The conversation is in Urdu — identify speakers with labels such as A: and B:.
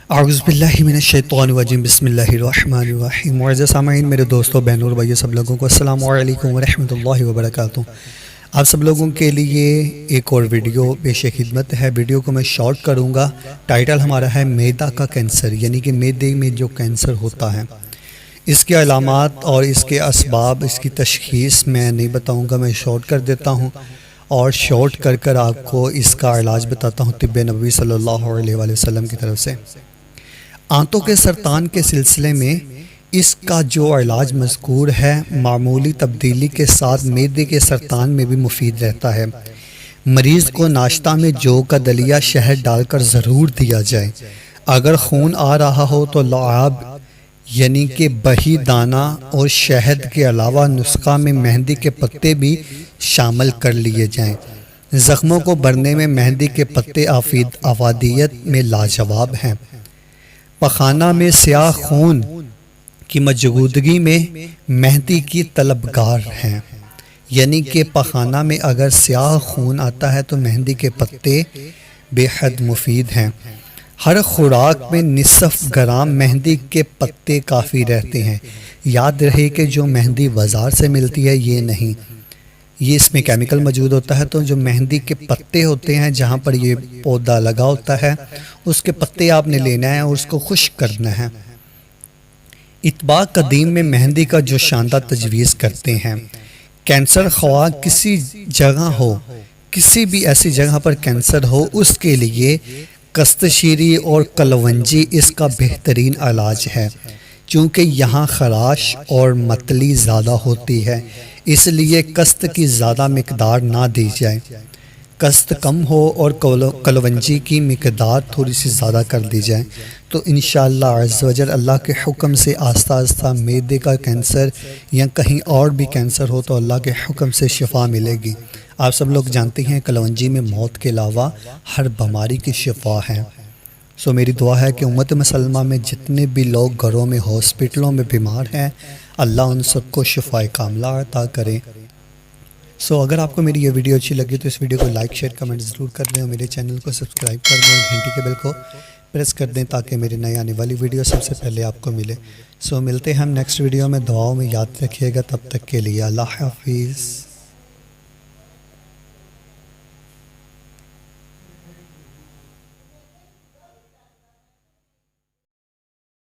A: اعوذ باللہ من الشیطان الرجیم بسم اللہ الرحمن الرحیم۔ معزز سامعین، میرے دوستوں، بہنوں اور بھائیوں، سب لوگوں کو السلام علیکم ورحمۃ اللہ وبرکاتہ۔ آپ سب لوگوں کے لیے ایک اور ویڈیو پیش خدمت ہے۔ ویڈیو کو میں شارٹ کروں گا۔ ٹائٹل ہمارا ہے معدہ کا کینسر، یعنی کہ معدے میں جو کینسر ہوتا ہے، اس کے علامات اور اس کے اسباب، اس کی تشخیص میں نہیں بتاؤں گا، میں شارٹ کر دیتا ہوں اور شارٹ کر آپ کو اس کا علاج بتاتا ہوں طب نبوی صلی اللہ علیہ وآلہ وسلم کی طرف سے۔ آنتوں کے سرطان کے سلسلے میں اس کا جو علاج مذکور ہے، معمولی تبدیلی کے ساتھ معدے کے سرطان میں بھی مفید رہتا ہے۔ مریض کو ناشتہ میں جو کا دلیا شہد ڈال کر ضرور دیا جائے۔ اگر خون آ رہا ہو تو لعاب یعنی کہ بہی دانہ اور شہد کے علاوہ نسخہ میں مہندی کے پتے بھی شامل کر لیے جائیں۔ زخموں کو بھرنے میں مہندی کے پتے افادیت میں لاجواب ہیں۔ پخانہ میں سیاہ خون کی موجودگی میں مہندی کی طلبگار ہیں، یعنی کہ پخانہ میں اگر سیاہ خون آتا ہے تو مہندی کے پتے بے حد مفید ہیں۔ ہر خوراک میں نصف گرام مہندی کے پتے کافی رہتے ہیں۔ یاد رہے کہ جو مہندی بازار سے ملتی ہے یہ نہیں، یہ اس میں کیمیکل موجود ہوتا ہے۔ تو جو مہندی کے پتے ہوتے ہیں، جہاں پر یہ پودا لگا ہوتا ہے، اس کے پتے آپ نے لینا ہے اور اس کو خشک کرنا ہے۔ اتباع قدیم میں مہندی کا جو شاندار تجویز کرتے ہیں، کینسر خواہ کسی جگہ ہو، کسی بھی ایسی جگہ پر کینسر ہو، اس کے لیے کستشیری اور کلونجی اس کا بہترین علاج ہے۔ چونکہ یہاں خراش اور متلی زیادہ ہوتی ہے، اس لیے کست کی زیادہ مقدار نہ دی جائے۔ کست کم ہو اور کلونجی کی مقدار تھوڑی سی زیادہ کر دی جائے تو انشاءاللہ عز و جل اللہ کے حکم سے آہستہ آہستہ معدے کا کینسر یا کہیں اور بھی کینسر ہو تو اللہ کے حکم سے شفا ملے گی۔ آپ سب لوگ جانتے ہیں کلونجی میں موت کے علاوہ ہر بیماری کی شفا ہے۔ میری دعا ہے کہ امت مسلمہ میں جتنے بھی لوگ گھروں میں، ہاسپٹلوں میں بیمار ہیں، اللہ ان سب کو شفائے کاملہ عطا کرے۔ اگر آپ کو میری یہ ویڈیو اچھی لگی تو اس ویڈیو کو لائک، شیئر، کمنٹ ضرور کر دیں اور میرے چینل کو سبسکرائب کر دیں، گھنٹی کے بیل کو پریس کر دیں تاکہ میری نئی آنے والی ویڈیو سب سے پہلے آپ کو ملے۔ ملتے ہیں ہم نیکسٹ ویڈیو میں۔ دعاؤں میں یاد رکھیے گا۔ تب تک کے لیے اللہ حافظ۔